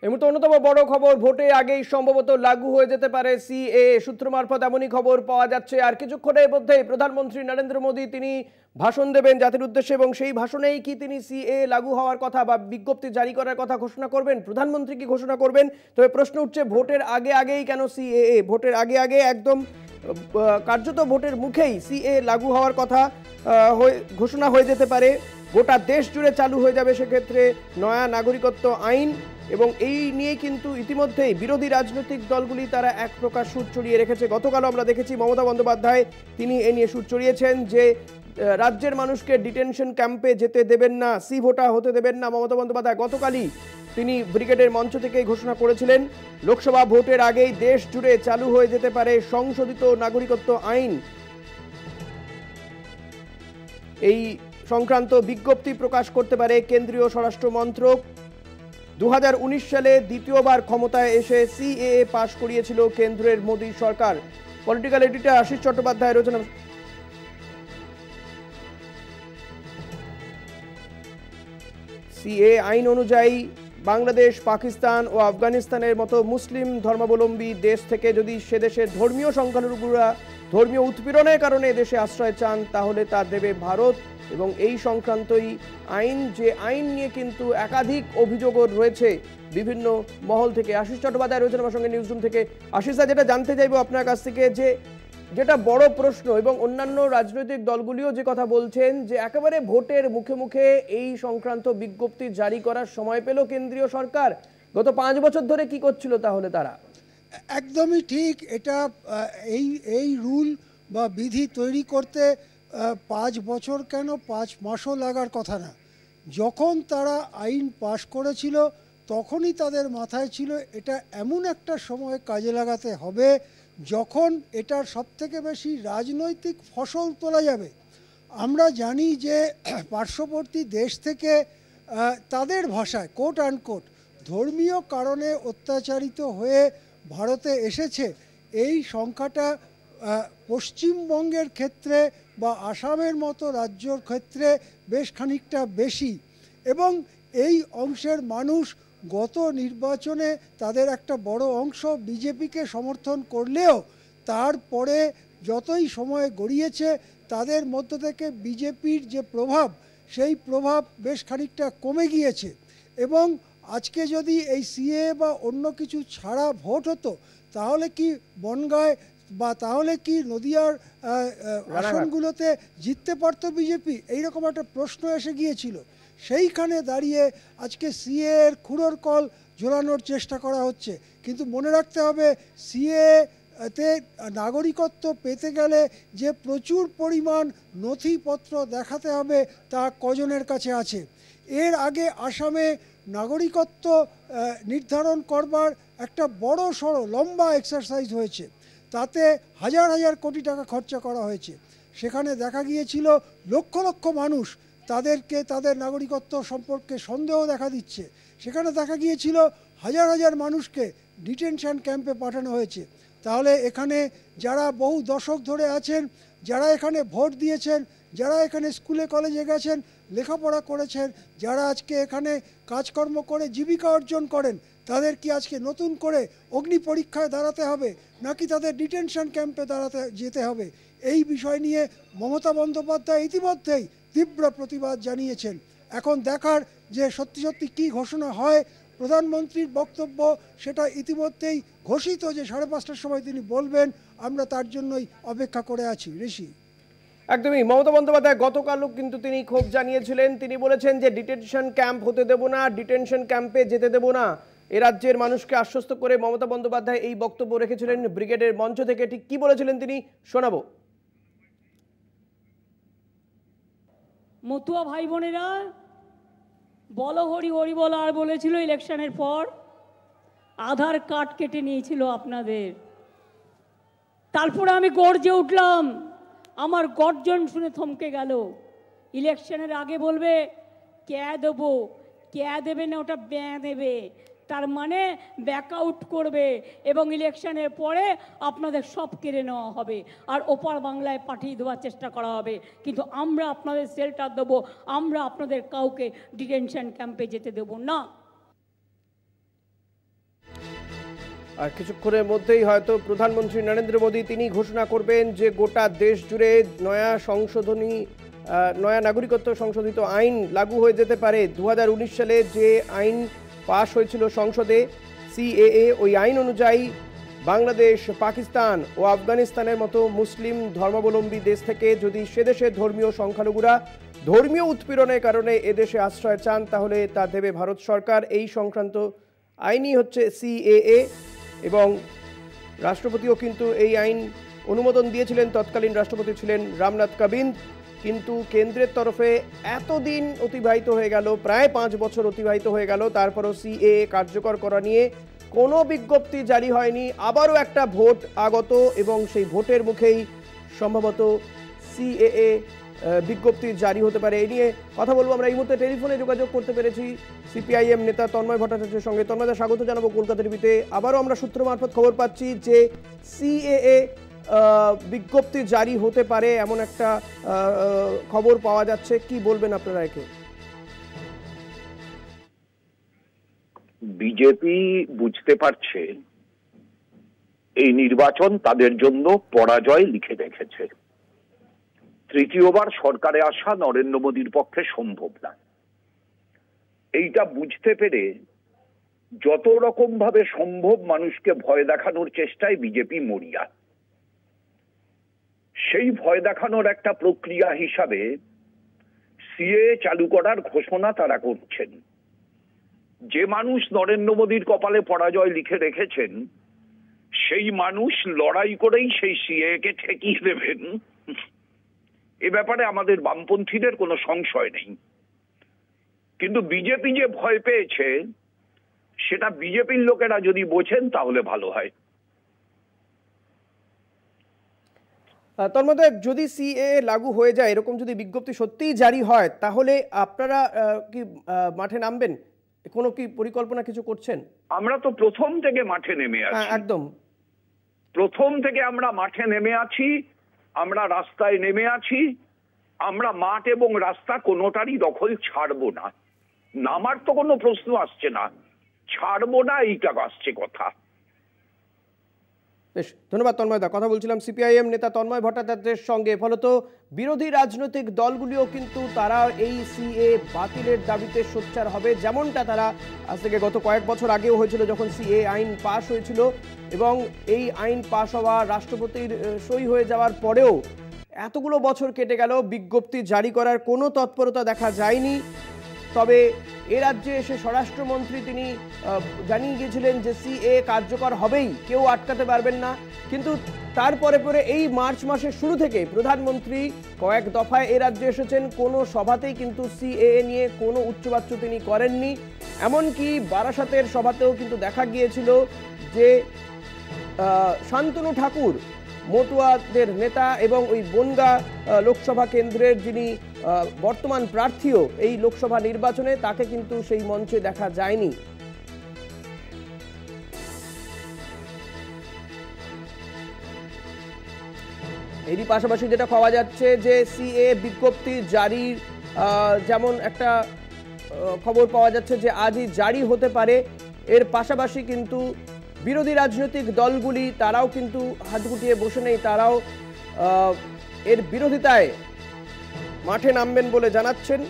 এই মুহূর্তে অন্যতম বড় খবর, ভোটে আগেই সম্ভবত লাগু হয়ে যেতে পারে সিএ। সূত্র মারফত এমনই খবর পাওয়া যাচ্ছে। আর কিছুক্ষণের মধ্যেই প্রধানমন্ত্রী নরেন্দ্র মোদী তিনি ভাষণ দেবেন জাতির উদ্দেশ্যে, এবং সেই ভাষণেই কি তিনি সিএ লাগু হওয়ার কথা বা বিজ্ঞপ্তি জারি করার কথা ঘোষণা করবেন, প্রধানমন্ত্রী কি ঘোষণা করবেন? তবে প্রশ্ন উঠছে, ভোটের আগে আগেই কেন সিএ? ভোটের আগে আগে একদম কার্যত ভোটের মুখেই সিএ লাগু হওয়ার কথা ঘোষণা হয়ে যেতে পারে। গোটা দেশ জুড়ে চালু হয়ে যাবে সেক্ষেত্রে নয়া নাগরিকত্ব আইন, এবং এই নিয়ে কিন্তু ইতিমধ্যেই বিরোধী রাজনৈতিক দলগুলি তারা এক প্রকার সুর চড়িয়ে রেখেছে। গতকালও আমরা দেখেছি মমতা বন্দ্যোপাধ্যায় তিনি এ নিয়ে সুর চড়িয়েছেন যে রাজ্যের মানুষকে ডিটেনশন ক্যাম্পে যেতে দেবেন না, সি ভোটা হতে দেবেন না। মমতা বন্দ্যোপাধ্যায় গতকালই তিনি ব্রিগেডের মঞ্চ থেকেই ঘোষণা করেছিলেন লোকসভা ভোটের আগেই দেশ জুড়ে চালু হয়ে যেতে পারে সংশোধিত নাগরিকত্ব আইন। এই সংক্রান্ত বিজ্ঞপ্তি প্রকাশ করতে পারে কেন্দ্রীয় স্বরাষ্ট্র মন্ত্রক। 2019 সালে দ্বিতীয়বার ক্ষমতায় এসে সিএএ পাশ করিয়েছিল কেন্দ্রের মোদী সরকার। পলিটিক্যাল এডিটর আশিস চট্টোপাধ্যায় রয়েছেন। সিএ আইন অনুযায়ী বাংলাদেশ, পাকিস্তান ও আফগানিস্তানের মতো মুসলিম ধর্মাবলম্বী দেশ থেকে যদি সে দেশের ধর্মীয় সংখ্যালঘুরা ধর্মীয় উৎপীড়নের কারণে দেশে আশ্রয় চান, তাহলে তা দেবে ভারত। এবং এই সংক্রান্তই আইন, যে আইন নিয়ে কিন্তু একাধিক অভিযোগও রয়েছে বিভিন্ন মহল থেকে। আশিস চট্টোপাধ্যায় রয়েছেন আমার সঙ্গে নিউজরুম থেকে। আশিস দা, যেটা জানতে চাইবো আপনার কাছ থেকে, যেটা বড় প্রশ্ন, এবং অন্যান্য রাজনৈতিক দলগুলিও যে কথা বলছেন যে একেবারে ভোটের মুখে মুখে এই সংক্রান্ত বিজ্ঞপ্তি জারি করার সময় পেল কেন্দ্রীয় সরকার। গত 5 বছর ধরে কি করছিল তাহলে তারা? একদমই ঠিক। এটা এই রুল বা বিধি তৈরি করতে 5 বছর কেন, 5 মাসও লাগার কথা না। যখন তারা আইন পাশ করেছিল তখনই তাদের মাথায় ছিল এটা এমন একটা সময় কাজে লাগাতে হবে যখন এটার সবথেকে বেশি রাজনৈতিক ফসল তোলা যাবে। আমরা জানি যে পার্শ্ববর্তী দেশ থেকে তাদের ভাষায় কোট আনকোট ধর্মীয় কারণে অত্যাচারিত হয়ে ভারতে এসেছে, এই সংখ্যাটা পশ্চিমবঙ্গের ক্ষেত্রে বা আসামের মতো রাজ্যর ক্ষেত্রে বেশ খানিকটা বেশি। এবং এই অংশের মানুষ গত নির্বাচনে তাদের একটা বড় অংশ বিজেপিকে সমর্থন করলেও তারপরে যতই সময় গড়িয়েছে তাদের মধ্য থেকে বিজেপির যে প্রভাব, সেই প্রভাব বেশ খানিকটা কমে গিয়েছে। এবং আজকে যদি এই সিএ বা অন্য কিছু ছাড়া ভোট হতো, তাহলে কি বনগাঁয় বা তাহলে কি নদিয়ার আসনগুলোতে জিততে পারতো বিজেপি? এইরকম একটা প্রশ্ন এসে গিয়েছিল। সেইখানে দাঁড়িয়ে আজকে সিএ এর খুঁড়োর কল ঝোলানোর চেষ্টা করা হচ্ছে। কিন্তু মনে রাখতে হবে, সিএ তে নাগরিকত্ব পেতে গেলে যে প্রচুর পরিমাণ নথিপত্র দেখাতে হবে তা কজনের কাছে আছে? এর আগে আসামে নাগরিকত্ব নির্ধারণ করবার একটা বড় সড়ো লম্বা এক্সারসাইজ হয়েছে, তাতে হাজার হাজার কোটি টাকা খরচা করা হয়েছে। সেখানে দেখা গিয়েছিল লক্ষ লক্ষ মানুষ, তাদেরকে তাদের নাগরিকত্ব সম্পর্কে সন্দেহ দেখা দিচ্ছে। সেখানে দেখা গিয়েছিল হাজার হাজার মানুষকে ডিটেনশন ক্যাম্পে পাঠানো হয়েছে। তাহলে এখানে যারা বহু দশক ধরে আছেন, যারা এখানে ভোট দিয়েছেন, যারা এখানে স্কুলে কলেজে গেছেন, লেখাপড়া করেছেন, যারা আজকে এখানে কাজকর্ম করে জীবিকা অর্জন করেন, তাদের কি আজকে নতুন করে অগ্নি পরীক্ষায় দাঁড়াতে হবে, নাকি তাদের ডিটেনশন ক্যাম্পে যেতে হবে? এই বিষয় নিয়ে মমতা বন্দ্যোপাধ্যায় ইতিমধ্যেই তীব্র প্রতিবাদ জানিয়েছেন। এখন দেখার যে সত্যি সত্যি কী ঘোষণা হয়। প্রধানমন্ত্রীর বক্তব্য সেটা ইতিমধ্যেই ঘোষিত যে 5:30টার সময় তিনি বলবেন। আমরা তার জন্যই অপেক্ষা করে আছি। ঋষি, একদমই, মমতা বন্দ্যোপাধ্যায় গতকালও কিন্তু তিনি ক্ষোভ জানিয়েছিলেন। তিনি বলেছেন যে ডিটেনশন ক্যাম্প হতে দেব না, ডিটেনশন ক্যাম্পে যেতে দেব না। এ রাজ্যের মানুষকে আশ্বস্ত করে মমতা বন্দ্যোপাধ্যায় এই বক্তব্য রেখেছিলেন ব্রিগেডের মঞ্চ থেকে। ঠিক কি বলেছিলেন তিনি শোনাবো। মতুয়া ভাই বোনেরা, বলো হরি হরি বল আর বলেছিল ইলেকশনের পর আধার কার্ড কেটে নিয়েছিল আপনাদের। তারপরে আমি গর্জে উঠলাম, আমার গর্জন শুনে থমকে গেল। ইলেকশনের আগে বলবে ক্যা দেবো, ক্যা দেবে না, ওটা ব্যা দেবে, তার মানে ব্যাকআউট করবে, এবং ইলেকশনের পরে আপনাদের সব কেড়ে নেওয়া হবে আর ওপার বাংলায় পাঠিয়ে দেওয়ার চেষ্টা করা হবে। কিন্তু আমরা আপনাদের শেল্টার দেবো, আমরা আপনাদের কাউকে ডিটেনশন ক্যাম্পে যেতে দেব না। আর কিছুক্ষণের মধ্যেই হয়তো প্রধানমন্ত্রী নরেন্দ্র মোদী তিনি ঘোষণা করবেন যে গোটা দেশ জুড়ে নয়া নাগরিকত্ব সংশোধিত আইন লাগু হয়ে যেতে পারে। 2019 সালে যে আইন পাশ হয়েছিল সংসদে সিএএ, ওই আইন অনুযায়ী বাংলাদেশ, পাকিস্তান ও আফগানিস্তানের মতো মুসলিম ধর্মাবলম্বী দেশ থেকে যদি সে দেশের ধর্মীয় সংখ্যালঘুরা ধর্মীয় উৎপীড়নের কারণে এদেশে আশ্রয় চান তাহলে তা দেবে ভারত সরকার। এই সংক্রান্ত আইনই হচ্ছে সিএএ এবং রাষ্ট্রপতিও কিন্তু এই আইন অনুমোদন দিয়েছিলেন। তৎকালীন রাষ্ট্রপতি ছিলেন রামনাথ কোবিন্দ। কিন্তু কেন্দ্রের তরফে এতদিন অতিবাহিত হয়ে গেল, প্রায় 5 বছর অতিবাহিত হয়ে গেল, তারপরও সিএএ কার্যকর করা নিয়ে কোনো বিজ্ঞপ্তি জারি হয়নি। আবারও একটা ভোট আগত এবং সেই ভোটের মুখেই সম্ভবত সিএএ বিজ্ঞপ্তি জারি হতে পারে। এই নিয়ে কথা বলবো। আমরা এই মুহূর্তে টেলিফোনে যোগাযোগ করতে পেরেছি সিপিআইএম নেতা তন্ময় ভট্টাচার্যের সঙ্গে। তন্ময়দা, স্বাগত জানাবো কলকাতা টিভিতে। আবারও আমরা সূত্র মারফত খবর পাচ্ছি যে সিএএ বিজ্ঞপ্তি জারি হতে পারে, এমন একটা খবর পাওয়া যাচ্ছে। কি বলবেন আপনারা একে? বিজেপি বুঝতে পারছে এই নির্বাচন তাদের জন্য পরাজয় লিখে রেখেছে। তৃতীয়বার সরকারে আসা নরেন্দ্র মোদীর পক্ষে সম্ভব না। এইটা বুঝতে পেরে যত রকম ভাবে সম্ভব মানুষকে ভয় দেখানোর চেষ্টায় বিজেপি মরিয়া। সেই ভয় দেখানোর একটা প্রক্রিয়া হিসাবে সিএএ চালু করার ঘোষণা তারা করছেন। যে মানুষ নরেন্দ্র মোদীর কপালে পরাজয় লিখে রেখেছেন সেই মানুষ লড়াই করেই সেই সিএএ কে ঠেকিয়ে দেবেন, এ ব্যাপারে আমাদের বামপন্থীদের কোনো সংশয় নেই। কিন্তু বিজেপি যে ভয় পেয়েছে সেটা বিজেপির লোকেরা যদি বোঝেন তাহলে ভালো হয়। তন্ময়, যদি সিএএ লাগু হয়ে যায়, এরকম যদি বিজ্ঞপ্তি সত্যিই জারি হয়, তাহলে আপনারা কি মাঠে নামবেন? কোনো কি পরিকল্পনা কিছু করছেন? আমরা তো প্রথম থেকে মাঠে নেমে আছি। একদম প্রথম থেকে আমরা মাঠে নেমে আছি, আমরা রাস্তায় নেমে আছি। আমরা মাঠ এবং রাস্তা কোনোটারই দখল ছাড়বো না। নামার তো কোনো প্রশ্ন আসছে না, ছাড়বো না এইটা আসছে কথা। বেশ, ধন্যবাদ তন্ময়দা। কথা বলছিলাম সিপিআইএম নেতা তন্ময় ভট্টাচার্যের সঙ্গে। ফলত বিরোধী রাজনৈতিক দলগুলিও কিন্তু তারা এই সিএ বাতিলের দাবিতে সোচ্চার হবে, যেমনটা তারা আজ থেকে গত কয়েক বছর আগেও হয়েছিল যখন সিএ আইন পাশ হয়েছিল। এবং এই আইন পাশ হওয়া, রাষ্ট্রপতির সই হয়ে যাওয়ার পরেও এতগুলো বছর কেটে গেল, বিজ্ঞপ্তি জারি করার কোনো তৎপরতা দেখা যায়নি। তবে এ রাজ্যে এসে স্বরাষ্ট্রমন্ত্রী তিনি জানিয়ে গিয়েছিলেন যে সিএ কার্যকর হবেই, কেউ আটকাতে পারবেন না। কিন্তু তারপরে পরে এই মার্চ মাসের শুরু থেকে প্রধানমন্ত্রী কয়েক দফায় এ রাজ্যে এসেছেন, কোনো সভাতেই কিন্তু সিএএ নিয়ে কোনো উচ্চবাচ্য তিনি করেননি। এমনকি বারাসাতের সভাতেও কিন্তু দেখা গিয়েছিল যে শান্তনু ঠাকুর, মতুয়াদের নেতা এবং ওই বনগাঁ লোকসভা কেন্দ্রের যিনি বর্তমান প্রার্থীও এই লোকসভা নির্বাচনে, তাকে কিন্তু সেই মঞ্চে দেখা যায়নি। এরই পাশাপাশি যেটা পাওয়া যাচ্ছে যে সিএ বিজ্ঞপ্তি জারির যেমন একটা খবর পাওয়া যাচ্ছে যে আজই জারি হতে পারে। এর পাশাপাশি কিন্তু বিরোধী রাজনৈতিক দলগুলি তারাও কিন্তু হাত গুটিয়ে বসে নেই, তারাও এর বিরোধিতায় মাঠে নামবেন বলে জানাচ্ছেন।